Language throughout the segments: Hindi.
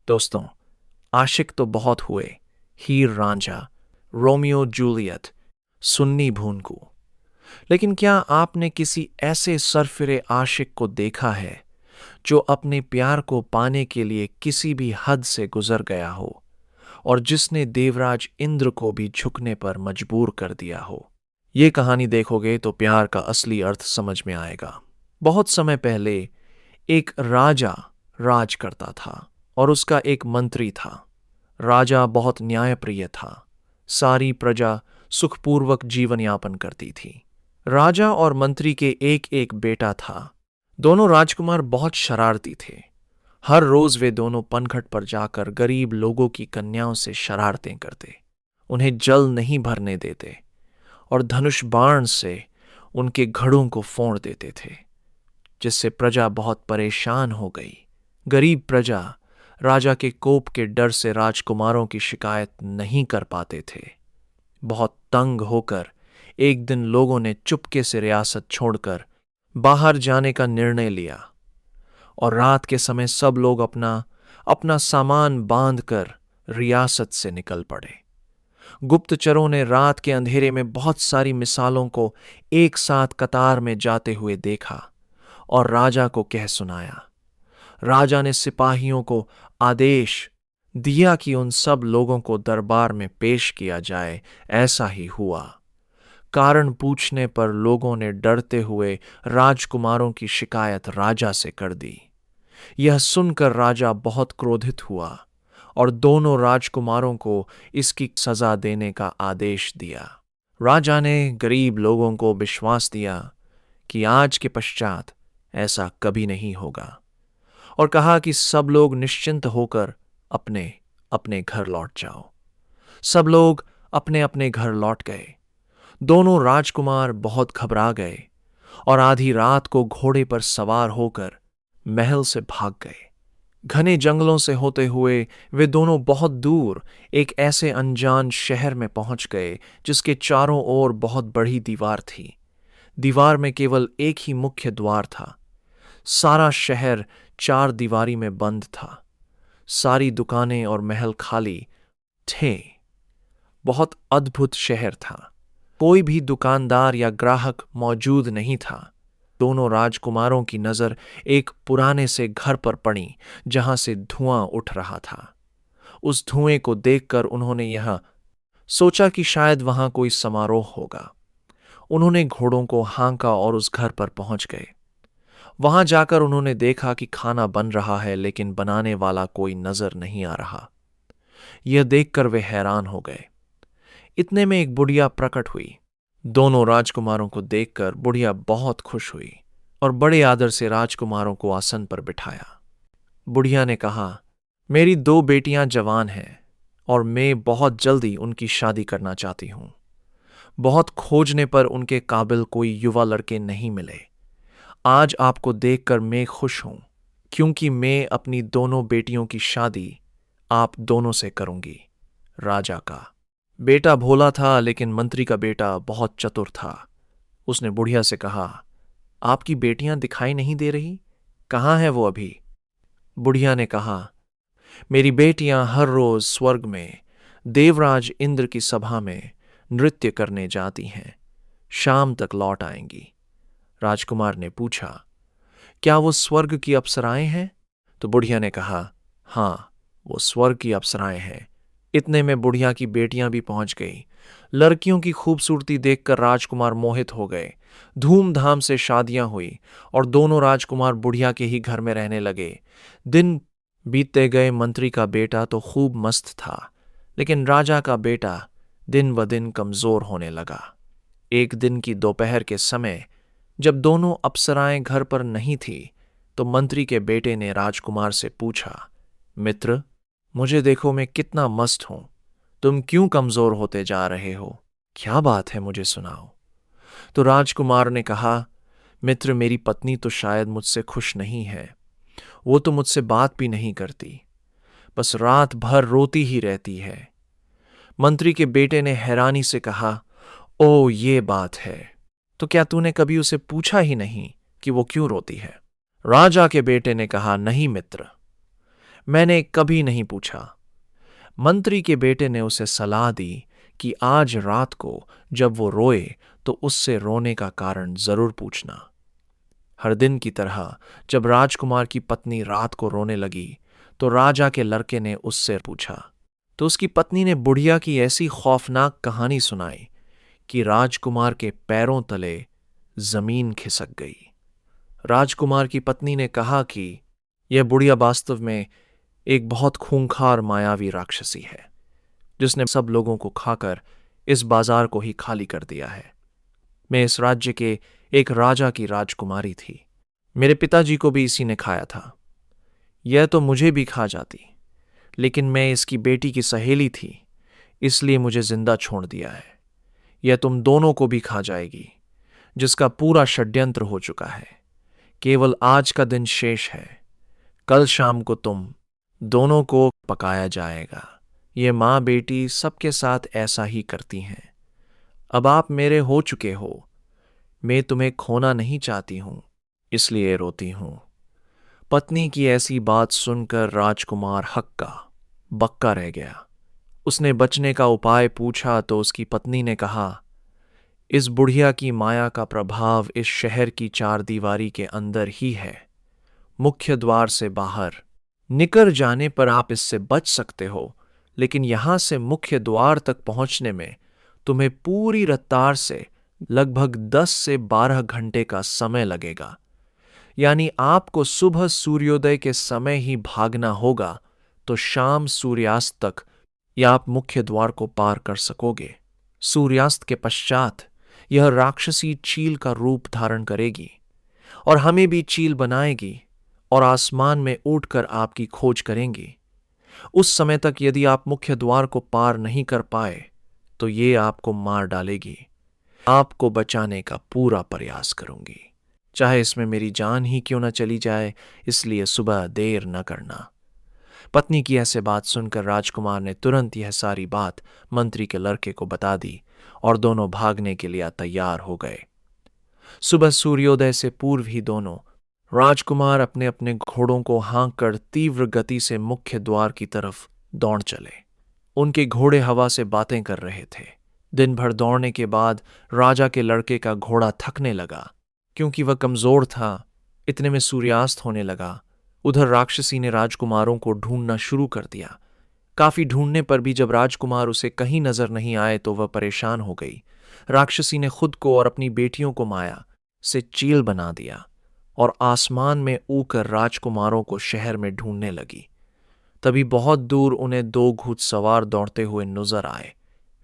दोस्तों, आशिक तो बहुत हुए। हीर रांझा, रोमियो जूलियट, सुन्नी भूनकू। लेकिन क्या आपने किसी ऐसे सरफिरे आशिक को देखा है जो अपने प्यार को पाने के लिए किसी भी हद से गुजर गया हो और जिसने देवराज इंद्र को भी झुकने पर मजबूर कर दिया हो? ये कहानी देखोगे तो प्यार का असली अर्थ समझ में आएगा। बहुत समय पहले एक राजा राज करता था और उसका एक मंत्री था। राजा बहुत न्यायप्रिय था। सारी प्रजा सुखपूर्वक जीवन यापन करती थी। राजा और मंत्री के एक एक बेटा था। दोनों राजकुमार बहुत शरारती थे। हर रोज वे दोनों पनघट पर जाकर गरीब लोगों की कन्याओं से शरारतें करते, उन्हें जल नहीं भरने देते और धनुष बाण से उनके घड़ों को फोड़ देते थे, जिससे प्रजा बहुत परेशान हो गई। गरीब प्रजा राजा के कोप के डर से राजकुमारों की शिकायत नहीं कर पाते थे। बहुत तंग होकर एक दिन लोगों ने चुपके से रियासत छोड़कर बाहर जाने का निर्णय लिया और रात के समय सब लोग अपना अपना सामान बांधकर रियासत से निकल पड़े। गुप्तचरों ने रात के अंधेरे में बहुत सारी मिसालों को एक साथ कतार में जाते हुए देखा और राजा को कह सुनाया। राजा ने सिपाहियों को आदेश दिया कि उन सब लोगों को दरबार में पेश किया जाए। ऐसा ही हुआ। कारण पूछने पर लोगों ने डरते हुए राजकुमारों की शिकायत राजा से कर दी। यह सुनकर राजा बहुत क्रोधित हुआ और दोनों राजकुमारों को इसकी सजा देने का आदेश दिया। राजा ने गरीब लोगों को विश्वास दिया कि आज के पश्चात ऐसा कभी नहीं होगा और कहा कि सब लोग निश्चिंत होकर अपने अपने घर लौट जाओ। सब लोग अपने अपने घर लौट गए। दोनों राजकुमार बहुत घबरा गए और आधी रात को घोड़े पर सवार होकर महल से भाग गए। घने जंगलों से होते हुए वे दोनों बहुत दूर एक ऐसे अनजान शहर में पहुंच गए जिसके चारों ओर बहुत बड़ी दीवार थी। दीवार में केवल एक ही मुख्य द्वार था। सारा शहर चार दीवारी में बंद था। सारी दुकानें और महल खाली थे। बहुत अद्भुत शहर था। कोई भी दुकानदार या ग्राहक मौजूद नहीं था। दोनों राजकुमारों की नजर एक पुराने से घर पर पड़ी जहां से धुआं उठ रहा था। उस धुएं को देखकर उन्होंने यह सोचा कि शायद वहां कोई समारोह होगा। उन्होंने घोड़ों को हाँका और उस घर पर पहुंच गए। वहां जाकर उन्होंने देखा कि खाना बन रहा है, लेकिन बनाने वाला कोई नजर नहीं आ रहा। यह देखकर वे हैरान हो गए। इतने में एक बुढ़िया प्रकट हुई। दोनों राजकुमारों को देखकर बुढ़िया बहुत खुश हुई और बड़े आदर से राजकुमारों को आसन पर बिठाया। बुढ़िया ने कहा, मेरी दो बेटियां जवान हैं और मैं बहुत जल्दी उनकी शादी करना चाहती हूं। बहुत खोजने पर उनके काबिल कोई युवा लड़के नहीं मिले। आज आपको देखकर मैं खुश हूं, क्योंकि मैं अपनी दोनों बेटियों की शादी आप दोनों से करूंगी। राजा का बेटा भोला था, लेकिन मंत्री का बेटा बहुत चतुर था। उसने बुढ़िया से कहा, आपकी बेटियां दिखाई नहीं दे रही, कहाँ है वो अभी? बुढ़िया ने कहा, मेरी बेटियां हर रोज स्वर्ग में देवराज इंद्र की सभा में नृत्य करने जाती हैं, शाम तक लौट आएंगी। राजकुमार ने पूछा, क्या वो स्वर्ग की अप्सराएं हैं? तो बुढ़िया ने कहा, हाँ, वो स्वर्ग की अप्सराएं हैं। इतने में बुढ़िया की बेटियां भी पहुंच गई। लड़कियों की खूबसूरती देखकर राजकुमार मोहित हो गए। धूमधाम से शादियां हुई और दोनों राजकुमार बुढ़िया के ही घर में रहने लगे। दिन बीतते गए। मंत्री का बेटा तो खूब मस्त था, लेकिन राजा का बेटा दिन ब दिन कमजोर होने लगा। एक दिन की दोपहर के समय जब दोनों अप्सराएं घर पर नहीं थी, तो मंत्री के बेटे ने राजकुमार से पूछा, मित्र, मुझे देखो मैं कितना मस्त हूं, तुम क्यों कमजोर होते जा रहे हो? क्या बात है, मुझे सुनाओ। तो राजकुमार ने कहा, मित्र, मेरी पत्नी तो शायद मुझसे खुश नहीं है। वो तो मुझसे बात भी नहीं करती, बस रात भर रोती ही रहती है। मंत्री के बेटे ने हैरानी से कहा, ओ ये बात है, तो क्या तूने कभी उसे पूछा ही नहीं कि वो क्यों रोती है? राजा के बेटे ने कहा, नहीं मित्र, मैंने कभी नहीं पूछा। मंत्री के बेटे ने उसे सलाह दी कि आज रात को जब वो रोए तो उससे रोने का कारण जरूर पूछना। हर दिन की तरह जब राजकुमार की पत्नी रात को रोने लगी तो राजा के लड़के ने उससे पूछा, तो उसकी पत्नी ने बुढ़िया की ऐसी खौफनाक कहानी सुनाई कि राजकुमार के पैरों तले जमीन खिसक गई। राजकुमार की पत्नी ने कहा कि यह बुढ़िया वास्तव में एक बहुत खूंखार मायावी राक्षसी है, जिसने सब लोगों को खाकर इस बाजार को ही खाली कर दिया है। मैं इस राज्य के एक राजा की राजकुमारी थी। मेरे पिताजी को भी इसी ने खाया था। यह तो मुझे भी खा जाती, लेकिन मैं इसकी बेटी की सहेली थी, इसलिए मुझे जिंदा छोड़ दिया है। यह तुम दोनों को भी खा जाएगी, जिसका पूरा षड्यंत्र हो चुका है। केवल आज का दिन शेष है। कल शाम को तुम दोनों को पकाया जाएगा। ये माँ बेटी सबके साथ ऐसा ही करती हैं। अब आप मेरे हो चुके हो। मैं तुम्हें खोना नहीं चाहती हूं, इसलिए रोती हूं। पत्नी की ऐसी बात सुनकर राजकुमार हक्का बक्का रह गया। उसने बचने का उपाय पूछा तो उसकी पत्नी ने कहा, इस बुढ़िया की माया का प्रभाव इस शहर की चार दीवारी के अंदर ही है। मुख्य द्वार से बाहर निकल जाने पर आप इससे बच सकते हो, लेकिन यहां से मुख्य द्वार तक पहुंचने में तुम्हें पूरी रफ्तार से लगभग 10 से 12 घंटे का समय लगेगा। यानी आपको सुबह सूर्योदय के समय ही भागना होगा तो शाम सूर्यास्त तक या आप मुख्य द्वार को पार कर सकोगे। सूर्यास्त के पश्चात यह राक्षसी चील का रूप धारण करेगी और हमें भी चील बनाएगी और आसमान में उड़कर आपकी खोज करेंगी। उस समय तक यदि आप मुख्य द्वार को पार नहीं कर पाए तो ये आपको मार डालेगी। आपको बचाने का पूरा प्रयास करूंगी, चाहे इसमें मेरी जान ही क्यों न चली जाए, इसलिए सुबह देर न करना। पत्नी की ऐसे बात सुनकर राजकुमार ने तुरंत यह सारी बात मंत्री के लड़के को बता दी और दोनों भागने के लिए तैयार हो गए। सुबह सूर्योदय से पूर्व ही दोनों राजकुमार अपने अपने घोड़ों को हाँक कर तीव्र गति से मुख्य द्वार की तरफ दौड़ चले। उनके घोड़े हवा से बातें कर रहे थे। दिन भर दौड़ने के बाद राजा के लड़के का घोड़ा थकने लगा, क्योंकि वह कमजोर था। इतने में सूर्यास्त होने लगा। उधर राक्षसी ने राजकुमारों को ढूंढना शुरू कर दिया। काफी ढूंढने पर भी जब राजकुमार उसे कहीं नजर नहीं आए तो वह परेशान हो गई। राक्षसी ने खुद को और अपनी बेटियों को माया से चील बना दिया और आसमान में उड़कर राजकुमारों को शहर में ढूंढने लगी। तभी बहुत दूर उन्हें 2 घुड़सवार दौड़ते हुए नजर आए।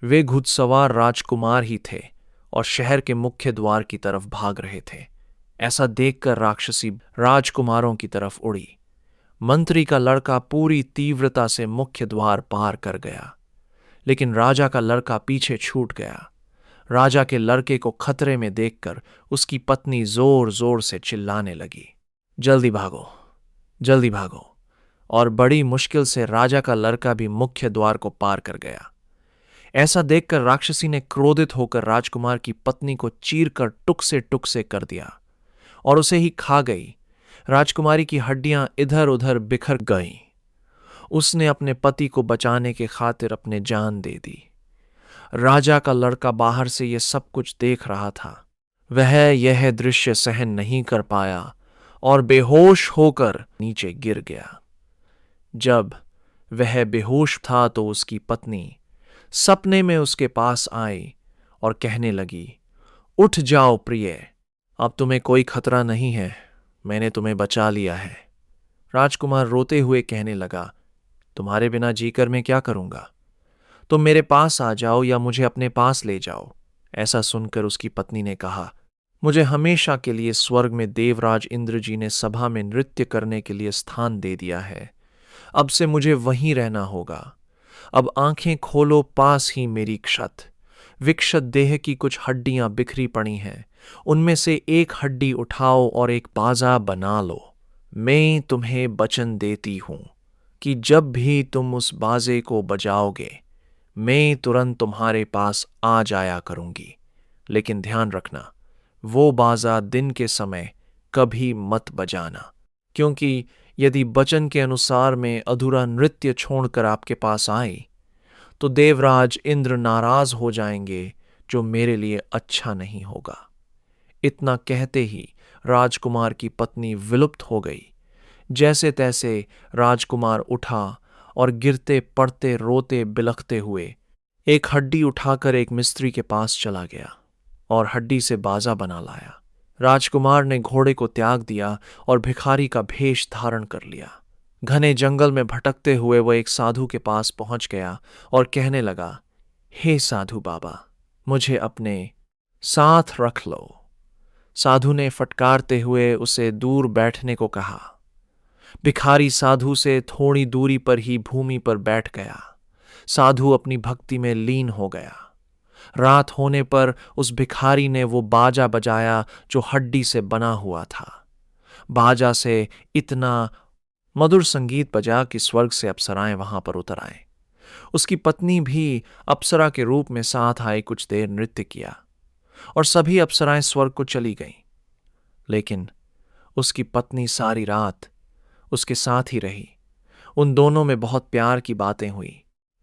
वे घुड़सवार राजकुमार ही थे और शहर के मुख्य द्वार की तरफ भाग रहे थे। ऐसा देखकर राक्षसी राजकुमारों की तरफ उड़ी। मंत्री का लड़का पूरी तीव्रता से मुख्य द्वार पार कर गया, लेकिन राजा का लड़का पीछे छूट गया। राजा के लड़के को खतरे में देखकर उसकी पत्नी जोर जोर से चिल्लाने लगी, जल्दी भागो, जल्दी भागो। और बड़ी मुश्किल से राजा का लड़का भी मुख्य द्वार को पार कर गया। ऐसा देखकर राक्षसी ने क्रोधित होकर राजकुमार की पत्नी को चीरकर टुकसे कर दिया और उसे ही खा गई। राजकुमारी की हड्डियां इधर उधर बिखर गईं। उसने अपने पति को बचाने के खातिर अपने जान दे दी। राजा का लड़का बाहर से यह सब कुछ देख रहा था। वह यह दृश्य सहन नहीं कर पाया और बेहोश होकर नीचे गिर गया। जब वह बेहोश था तो उसकी पत्नी सपने में उसके पास आई और कहने लगी, उठ जाओ प्रिय, अब तुम्हें कोई खतरा नहीं है, मैंने तुम्हें बचा लिया है। राजकुमार रोते हुए कहने लगा, तुम्हारे बिना जीकर मैं क्या करूंगा? तुम मेरे पास आ जाओ या मुझे अपने पास ले जाओ। ऐसा सुनकर उसकी पत्नी ने कहा, मुझे हमेशा के लिए स्वर्ग में देवराज इंद्र जी ने सभा में नृत्य करने के लिए स्थान दे दिया है। अब से मुझे वहीं रहना होगा। अब आंखें खोलो, पास ही मेरी क्षत विक्षत देह की कुछ हड्डियां बिखरी पड़ी हैं, उनमें से एक हड्डी उठाओ और एक बाजा बना लो। मैं तुम्हें वचन देती हूं कि जब भी तुम उस बाजे को बजाओगे मैं तुरंत तुम्हारे पास आ जाया करूंगी। लेकिन ध्यान रखना, वो बाजा दिन के समय कभी मत बजाना, क्योंकि यदि वचन के अनुसार मैं अधूरा नृत्य छोड़कर आपके पास आई तो देवराज इंद्र नाराज हो जाएंगे, जो मेरे लिए अच्छा नहीं होगा। इतना कहते ही राजकुमार की पत्नी विलुप्त हो गई। जैसे तैसे राजकुमार उठा और गिरते पड़ते रोते बिलखते हुए एक हड्डी उठाकर एक मिस्त्री के पास चला गया और हड्डी से बाजा बना लाया। राजकुमार ने घोड़े को त्याग दिया और भिखारी का भेष धारण कर लिया। घने जंगल में भटकते हुए वह एक साधु के पास पहुंच गया और कहने लगा, हे साधु बाबा, मुझे अपने साथ रख लो। साधु ने फटकारते हुए उसे दूर बैठने को कहा। भिखारी साधु से थोड़ी दूरी पर ही भूमि पर बैठ गया। साधु अपनी भक्ति में लीन हो गया। रात होने पर उस भिखारी ने वो बाजा बजाया जो हड्डी से बना हुआ था। बाजा से इतना मधुर संगीत बजा कि स्वर्ग से अप्सराएं वहां पर उतर आए। उसकी पत्नी भी अप्सरा के रूप में साथ आई, कुछ देर नृत्य किया और सभी अप्सराएं स्वर्ग को चली गईं। लेकिन उसकी पत्नी सारी रात उसके साथ ही रही। उन दोनों में बहुत प्यार की बातें हुई।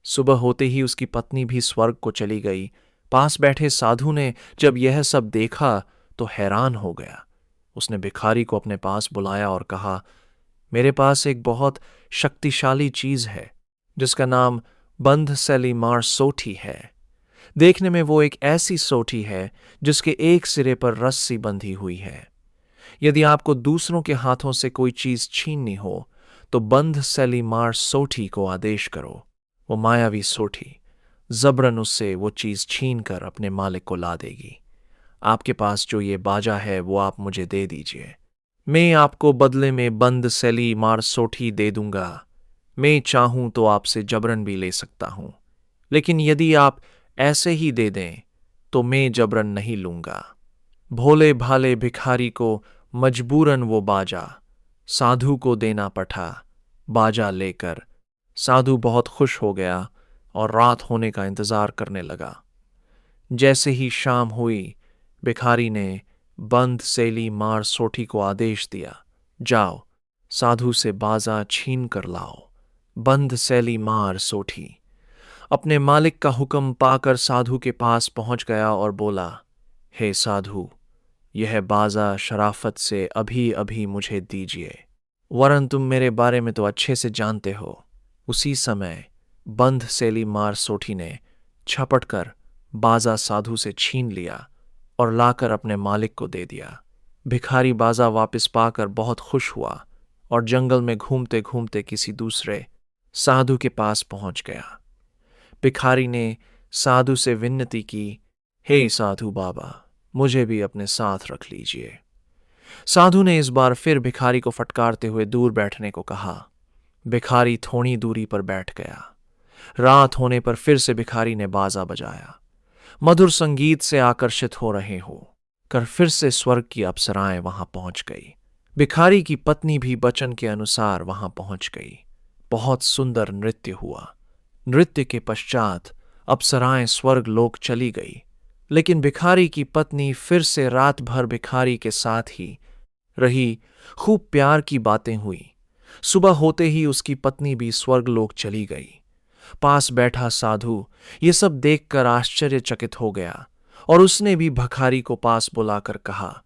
सुबह होते ही उसकी पत्नी भी स्वर्ग को चली गई। पास बैठे साधु ने जब यह सब देखा तो हैरान हो गया। उसने भिखारी को अपने पास बुलाया और कहा, मेरे पास एक बहुत शक्तिशाली चीज है जिसका नाम बंध सेलीमार सोठी है। देखने में वो एक ऐसी सोठी है जिसके एक सिरे पर रस्सी बंधी हुई है। यदि आपको दूसरों के हाथों से कोई चीज छीननी हो तो बंध सेलीमार सोठी को आदेश करो। वो मायावी सोठी जबरन उससे वो चीज छीन कर अपने मालिक को ला देगी। आपके पास जो ये बाजा है वो आप मुझे दे दीजिए। मैं आपको बदले में बंद सेली मार सोठी दे दूंगा। मैं चाहूं तो आपसे जबरन भी ले सकता हूं, लेकिन यदि आप ऐसे ही दे दें तो मैं जबरन नहीं लूंगा। भोले भाले भिखारी को मजबूरन वो बाजा साधु को देना पड़ा। बाजा लेकर साधु बहुत खुश हो गया और रात होने का इंतजार करने लगा। जैसे ही शाम हुई, भिखारी ने बंद सेली मार सोठी को आदेश दिया, जाओ साधु से बाजा छीन कर लाओ। बंद सेली मार सोठी अपने मालिक का हुक्म पाकर साधु के पास पहुंच गया और बोला, हे साधु, यह बाजा शराफत से अभी अभी मुझे दीजिए, वरन तुम मेरे बारे में तो अच्छे से जानते हो। उसी समय बंद सेली मार सोठी ने छपट कर बाजा साधु से छीन लिया और लाकर अपने मालिक को दे दिया। भिखारी बाजा वापस पाकर बहुत खुश हुआ और जंगल में घूमते घूमते किसी दूसरे साधु के पास पहुंच गया। भिखारी ने साधु से विनती की, हे साधु बाबा, मुझे भी अपने साथ रख लीजिए। साधु ने इस बार फिर भिखारी को फटकारते हुए दूर बैठने को कहा। भिखारी थोड़ी दूरी पर बैठ गया। रात होने पर फिर से भिखारी ने बाजा बजाया। मधुर संगीत से आकर्षित हो रहे हो कर फिर से स्वर्ग की अप्सराएं वहां पहुंच गई। भिखारी की पत्नी भी वचन के अनुसार वहां पहुंच गई। बहुत सुंदर नृत्य हुआ। नृत्य के पश्चात अप्सराएं स्वर्ग लोक चली गई, लेकिन भिखारी की पत्नी फिर से रात भर भिखारी के साथ ही रही। खूब प्यार की बातें हुई। सुबह होते ही उसकी पत्नी भी स्वर्ग लोक चली गई। पास बैठा साधु ये सब देखकर आश्चर्यचकित हो गया और उसने भी भिखारी को पास बुलाकर कहा,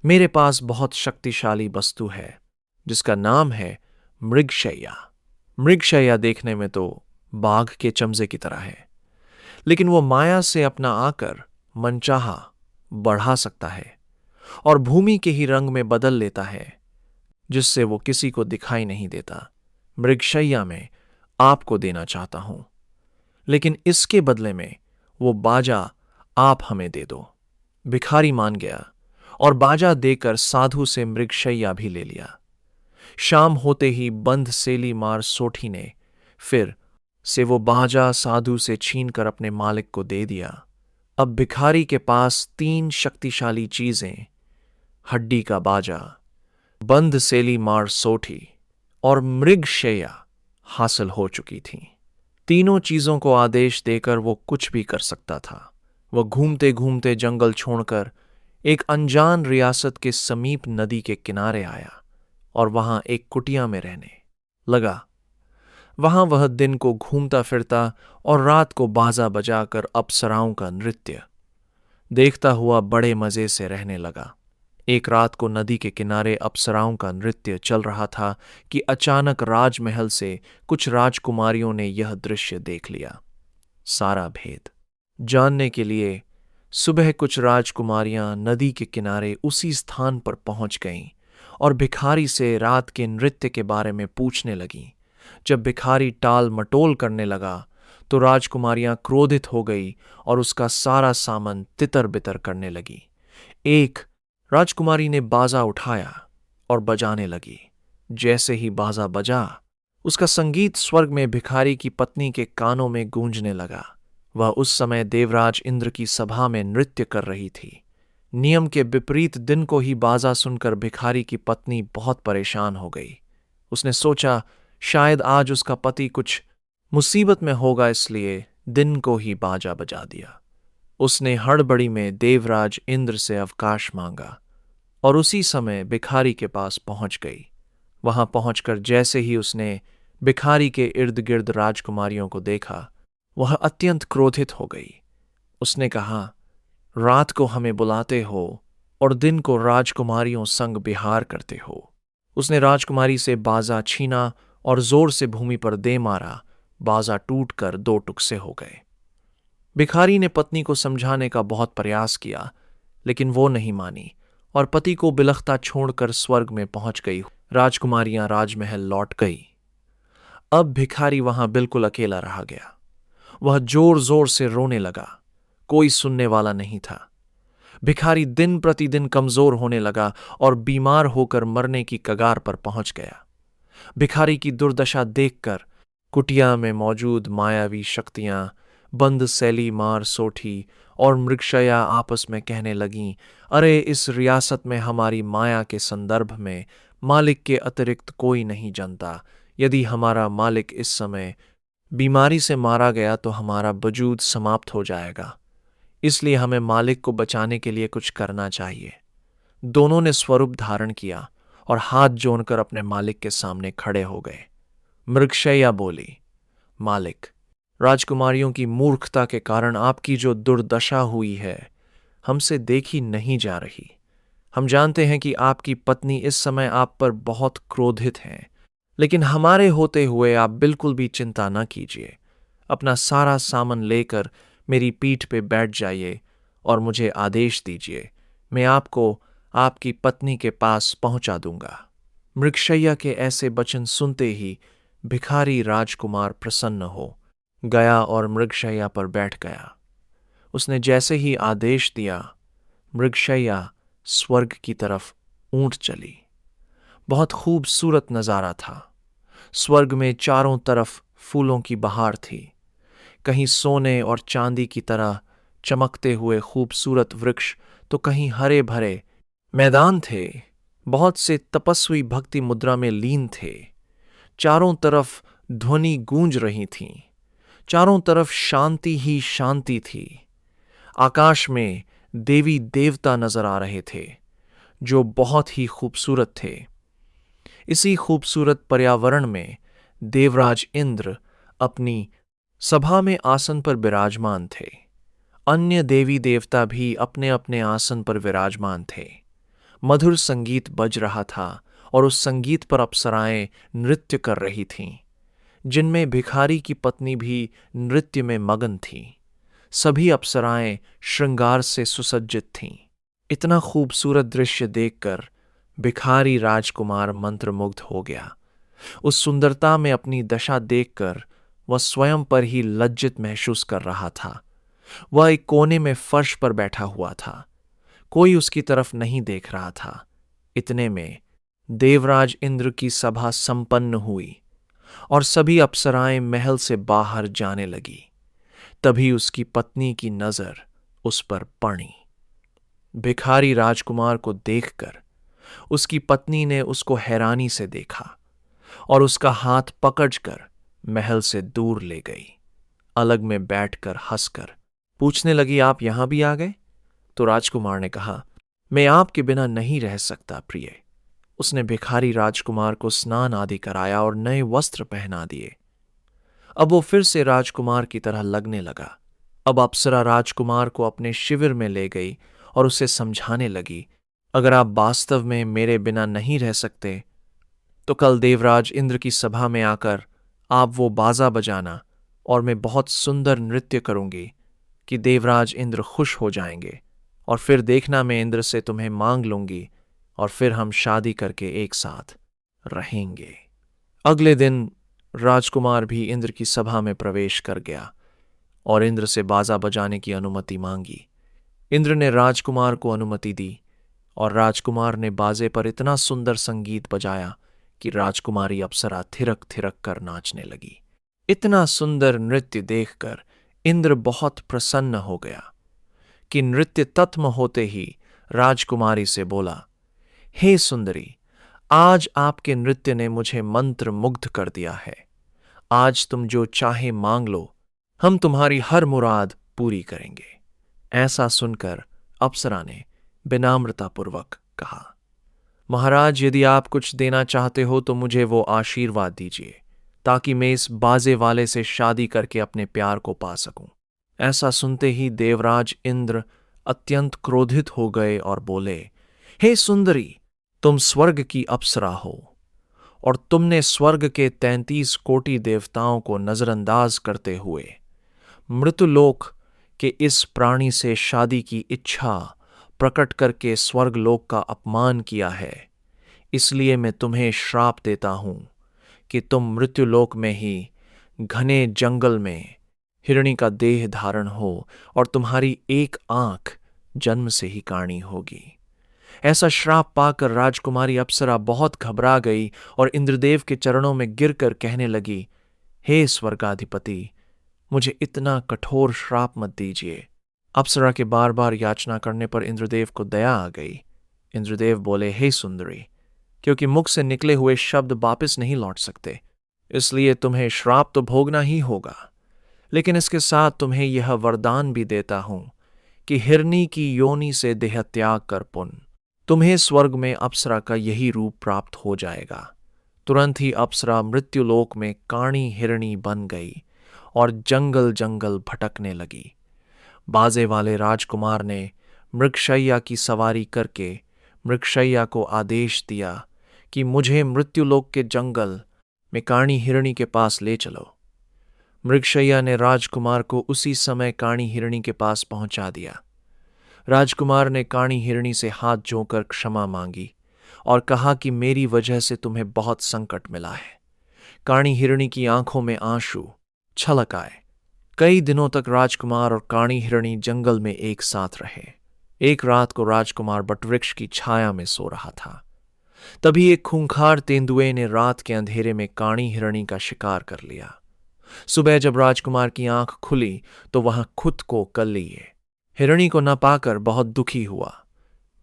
मेरे पास बहुत शक्तिशाली वस्तु है जिसका नाम है मृगशैया। मृगशैया देखने में तो बाघ के चमजे की तरह है, लेकिन वो माया से अपना आकर मनचाहा बढ़ा सकता है और भूमि के ही रंग में बदल लेता है, जिससे वो किसी को दिखाई नहीं देता। मृगशैया में आपको देना चाहता हूं, लेकिन इसके बदले में वो बाजा आप हमें दे दो। भिखारी मान गया और बाजा देकर साधु से मृगशैया भी ले लिया। शाम होते ही बंध सेली मार सोठी ने फिर से वो बाजा साधु से छीनकर अपने मालिक को दे दिया। अब भिखारी के पास 3 शक्तिशाली चीजें, हड्डी का बाजा, बंध सेली मार सोठी और मृगशैया हासिल हो चुकी थीं। तीनों चीजों को आदेश देकर वो कुछ भी कर सकता था। वह घूमते घूमते जंगल छोड़कर एक अनजान रियासत के समीप नदी के किनारे आया और वहां एक कुटिया में रहने लगा। वहां वह दिन को घूमता फिरता और रात को बाजा बजाकर अप्सराओं का नृत्य देखता हुआ बड़े मजे से रहने लगा। एक रात को नदी के किनारे अप्सराओं का नृत्य चल रहा था कि अचानक राजमहल से कुछ राजकुमारियों ने यह दृश्य देख लिया। सारा भेद जानने के लिए सुबह कुछ राजकुमारियां नदी के किनारे उसी स्थान पर पहुंच गईं और भिखारी से रात के नृत्य के बारे में पूछने लगीं। जब भिखारी टाल मटोल करने लगा तो राजकुमारियां क्रोधित हो गई और उसका सारा सामान तितर बितर करने लगी। एक राजकुमारी ने बाजा उठाया और बजाने लगी। जैसे ही बाजा बजा, उसका संगीत स्वर्ग में भिखारी की पत्नी के कानों में गूंजने लगा। वह उस समय देवराज इंद्र की सभा में नृत्य कर रही थी। नियम के विपरीत दिन को ही बाजा सुनकर भिखारी की पत्नी बहुत परेशान हो गई। उसने सोचा शायद आज उसका पति कुछ मुसीबत में होगा, इसलिए दिन को ही बाजा बजा दिया। उसने हड़बड़ी में देवराज इंद्र से अवकाश मांगा और उसी समय भिखारी के पास पहुंच गई। वहां पहुंचकर जैसे ही उसने भिखारी के इर्द गिर्द राजकुमारियों को देखा, वह अत्यंत क्रोधित हो गई। उसने कहा, रात को हमें बुलाते हो और दिन को राजकुमारियों संग विहार करते हो। उसने राजकुमारी से बाजा छीना और जोर से भूमि पर दे मारा। बाजा टूटकर दो टुकड़े हो गए। भिखारी ने पत्नी को समझाने का बहुत प्रयास किया, लेकिन वो नहीं मानी और पति को बिलखता छोड़कर स्वर्ग में पहुंच गई। राजकुमारियां राजमहल लौट गई। अब भिखारी वहां बिल्कुल अकेला रह गया। वह जोर जोर से रोने लगा। कोई सुनने वाला नहीं था। भिखारी दिन प्रतिदिन कमजोर होने लगा और बीमार होकर मरने की कगार पर पहुंच गया। भिखारी की दुर्दशा देखकर कुटिया में मौजूद मायावी शक्तियां बंद सैली मार सोठी और मृगशया आपस में कहने लगीं, अरे इस रियासत में हमारी माया के संदर्भ में मालिक के अतिरिक्त कोई नहीं जानता। यदि हमारा मालिक इस समय बीमारी से मारा गया तो हमारा वजूद समाप्त हो जाएगा। इसलिए हमें मालिक को बचाने के लिए कुछ करना चाहिए। दोनों ने स्वरूप धारण किया और हाथ जोड़कर अपने मालिक के सामने खड़े हो गए। मृगशैया बोली, मालिक, राजकुमारियों की मूर्खता के कारण आपकी जो दुर्दशा हुई है हमसे देखी नहीं जा रही। हम जानते हैं कि आपकी पत्नी इस समय आप पर बहुत क्रोधित हैं, लेकिन हमारे होते हुए आप बिल्कुल भी चिंता न कीजिए। अपना सारा सामान लेकर मेरी पीठ पे बैठ जाइए और मुझे आदेश दीजिए। मैं आपको आपकी पत्नी के पास पहुंचा दूंगा। मृगशैया के ऐसे वचन सुनते ही भिखारी राजकुमार प्रसन्न हो गया और मृगशैया पर बैठ गया। उसने जैसे ही आदेश दिया, मृगशैया स्वर्ग की तरफ ऊंट चली। बहुत खूबसूरत नजारा था। स्वर्ग में चारों तरफ फूलों की बहार थी। कहीं सोने और चांदी की तरह चमकते हुए खूबसूरत वृक्ष तो कहीं हरे भरे मैदान थे। बहुत से तपस्वी भक्ति मुद्रा में लीन थे। चारों तरफ ध्वनि गूंज रही थीं। चारों तरफ शांति ही शांति थी। आकाश में देवी देवता नजर आ रहे थे जो बहुत ही खूबसूरत थे। इसी खूबसूरत पर्यावरण में देवराज इंद्र अपनी सभा में आसन पर विराजमान थे। अन्य देवी देवता भी अपने अपने आसन पर विराजमान थे। मधुर संगीत बज रहा था और उस संगीत पर अप्सराएं नृत्य कर रही थीं, जिनमें भिखारी की पत्नी भी नृत्य में मगन थी। सभी अप्सराएं श्रृंगार से सुसज्जित थीं। इतना खूबसूरत दृश्य देखकर भिखारी राजकुमार मंत्रमुग्ध हो गया। उस सुंदरता में अपनी दशा देखकर वह स्वयं पर ही लज्जित महसूस कर रहा था। वह एक कोने में फर्श पर बैठा हुआ था। कोई उसकी तरफ नहीं देख रहा था। इतने में देवराज इंद्र की सभा संपन्न हुई और सभी अप्सराएं महल से बाहर जाने लगी। तभी उसकी पत्नी की नजर उस पर पड़ी। भिखारी राजकुमार को देखकर उसकी पत्नी ने उसको हैरानी से देखा और उसका हाथ पकड़कर महल से दूर ले गई। अलग में बैठकर हंसकर पूछने लगी, आप यहां भी आ गए? तो राजकुमार ने कहा, मैं आपके बिना नहीं रह सकता प्रिय। उसने भिखारी राजकुमार को स्नान आदि कराया और नए वस्त्र पहना दिए। अब वो फिर से राजकुमार की तरह लगने लगा। अब अप्सरा राजकुमार को अपने शिविर में ले गई और उसे समझाने लगी, अगर आप वास्तव में मेरे बिना नहीं रह सकते तो कल देवराज इंद्र की सभा में आकर आप वो बाजा बजाना और मैं बहुत सुंदर नृत्य करूंगी कि देवराज इंद्र खुश हो जाएंगे, और फिर देखना मैं इंद्र से तुम्हें मांग लूंगी और फिर हम शादी करके एक साथ रहेंगे। अगले दिन राजकुमार भी इंद्र की सभा में प्रवेश कर गया और इंद्र से बाजा बजाने की अनुमति मांगी। इंद्र ने राजकुमार को अनुमति दी और राजकुमार ने बाजे पर इतना सुंदर संगीत बजाया कि राजकुमारी अप्सरा थिरक थिरक कर नाचने लगी। इतना सुंदर नृत्य देखकर इंद्र बहुत प्रसन्न हो गया कि नृत्य तत्म होते ही राजकुमारी से बोला, हे सुंदरी, आज आपके नृत्य ने मुझे मंत्र मुग्ध कर दिया है। आज तुम जो चाहे मांग लो, हम तुम्हारी हर मुराद पूरी करेंगे। ऐसा सुनकर अप्सरा ने विनम्रतापूर्वक कहा, महाराज, यदि आप कुछ देना चाहते हो तो मुझे वो आशीर्वाद दीजिए ताकि मैं इस बाजे वाले से शादी करके अपने प्यार को पा सकूं। ऐसा सुनते ही देवराज इंद्र अत्यंत क्रोधित हो गए और बोले, हे सुंदरी, तुम स्वर्ग की अप्सरा हो और तुमने स्वर्ग के 33 कोटि देवताओं को नजरअंदाज करते हुए मृत्युलोक के इस प्राणी से शादी की इच्छा प्रकट करके स्वर्गलोक का अपमान किया है। इसलिए मैं तुम्हें श्राप देता हूं कि तुम मृत्युलोक में ही घने जंगल में हिरणी का देह धारण हो और तुम्हारी एक आंख जन्म से ही काणी होगी। ऐसा श्राप पाकर राजकुमारी अप्सरा बहुत घबरा गई और इंद्रदेव के चरणों में गिरकर कहने लगी, हे स्वर्गाधिपति, मुझे इतना कठोर श्राप मत दीजिए। अप्सरा के बार बार याचना करने पर इंद्रदेव को दया आ गई। इंद्रदेव बोले, हे सुंदरी, क्योंकि मुख से निकले हुए शब्द वापस नहीं लौट सकते, इसलिए तुम्हें श्राप तो भोगना ही होगा, लेकिन इसके साथ तुम्हें यह वरदान भी देता हूं कि हिरनी की योनि से देह त्याग कर पुन तुम्हें स्वर्ग में अप्सरा का यही रूप प्राप्त हो जाएगा। तुरंत ही अप्सरा मृत्युलोक में काणी हिरणी बन गई और जंगल जंगल भटकने लगी। बाजे वाले राजकुमार ने मृगशैया की सवारी करके मृगशैया को आदेश दिया कि मुझे मृत्युलोक के जंगल में काणी हिरणी के पास ले चलो। मृगशैया ने राजकुमार को उसी समय काणी हिरणी के पास पहुंचा दिया। राजकुमार ने काणी हिरणी से हाथ जोड़कर क्षमा मांगी और कहा कि मेरी वजह से तुम्हें बहुत संकट मिला है। काणी हिरणी की आंखों में आंसू छलक आए। कई दिनों तक राजकुमार और काणी हिरणी जंगल में एक साथ रहे। एक रात को राजकुमार बटवृक्ष की छाया में सो रहा था। तभी एक खूंखार तेंदुए ने रात के अंधेरे में काणी हिरणी का शिकार कर लिया। सुबह जब राजकुमार की आंख खुली तो वह खुद को कल लिए हिरणी को न पाकर बहुत दुखी हुआ।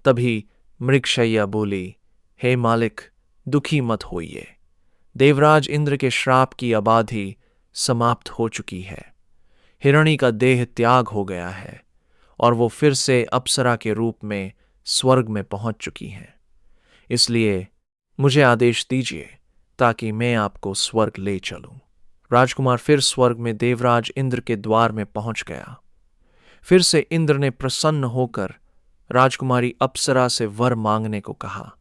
तभी मृगशैया बोली, हे मालिक, दुखी मत होइए। देवराज इंद्र के श्राप की अबाधी समाप्त हो चुकी है। हिरणी का देह त्याग हो गया है और वो फिर से अप्सरा के रूप में स्वर्ग में पहुंच चुकी हैं। इसलिए मुझे आदेश दीजिए ताकि मैं आपको स्वर्ग ले चलूं। राजकुमार फिर स्वर्ग में देवराज इंद्र के द्वार में पहुंच गया। फिर से इंद्र ने प्रसन्न होकर राजकुमारी अप्सरा से वर मांगने को कहा,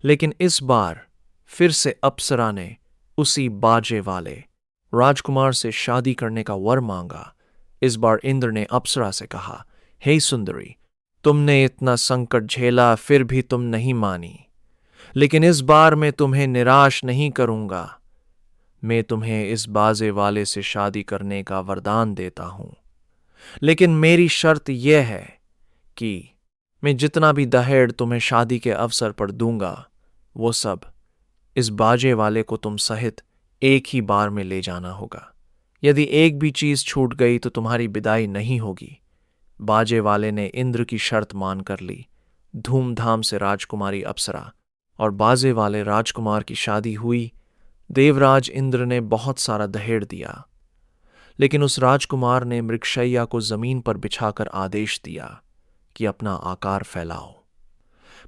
लेकिन इस बार फिर से अप्सरा ने उसी बाजे वाले राजकुमार से शादी करने का वर मांगा। इस बार इंद्र ने अप्सरा से कहा, हे सुंदरी, तुमने इतना संकट झेला फिर भी तुम नहीं मानी, लेकिन इस बार मैं तुम्हें निराश नहीं करूंगा। मैं तुम्हें इस बाजे वाले से शादी करने का वरदान देता हूं, लेकिन मेरी शर्त यह है कि मैं जितना भी दहेड़ तुम्हें शादी के अवसर पर दूंगा वो सब इस बाजे वाले को तुम सहित एक ही बार में ले जाना होगा। यदि एक भी चीज छूट गई तो तुम्हारी विदाई नहीं होगी। बाजे वाले ने इंद्र की शर्त मान कर ली। धूमधाम से राजकुमारी अप्सरा और बाजे वाले राजकुमार की शादी हुई। देवराज इंद्र ने बहुत सारा दहेड़ दिया, लेकिन उस राजकुमार ने मृगशैया को जमीन पर बिछाकर आदेश दिया कि अपना आकार फैलाओ।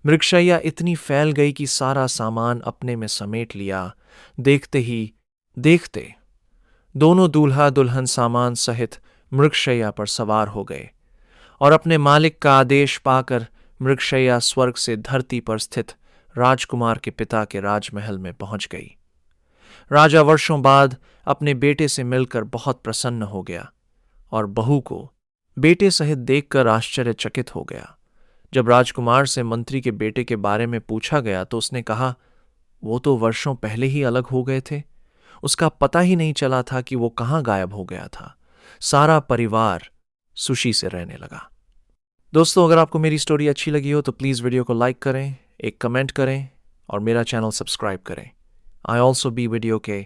मृगशैया इतनी फैल गई कि सारा सामान अपने में समेट लिया। देखते ही देखते दोनों दूल्हा दुल्हन सामान सहित मृगशैया पर सवार हो गए और अपने मालिक का आदेश पाकर मृगशैया स्वर्ग से धरती पर स्थित राजकुमार के पिता के राजमहल में पहुंच गई। राजा वर्षों बाद अपने बेटे से मिलकर बहुत प्रसन्न हो गया और बहू को बेटे सहित देखकर आश्चर्यचकित हो गया। जब राजकुमार से मंत्री के बेटे के बारे में पूछा गया तो उसने कहा, वो तो वर्षों पहले ही अलग हो गए थे। उसका पता ही नहीं चला था कि वो कहाँ गायब हो गया था। सारा परिवार सुशी से रहने लगा। दोस्तों, अगर आपको मेरी स्टोरी अच्छी लगी हो तो प्लीज़ वीडियो को लाइक करें, एक कमेंट करें और मेरा चैनल सब्सक्राइब करें। आई ऑल्सो बी वीडियो के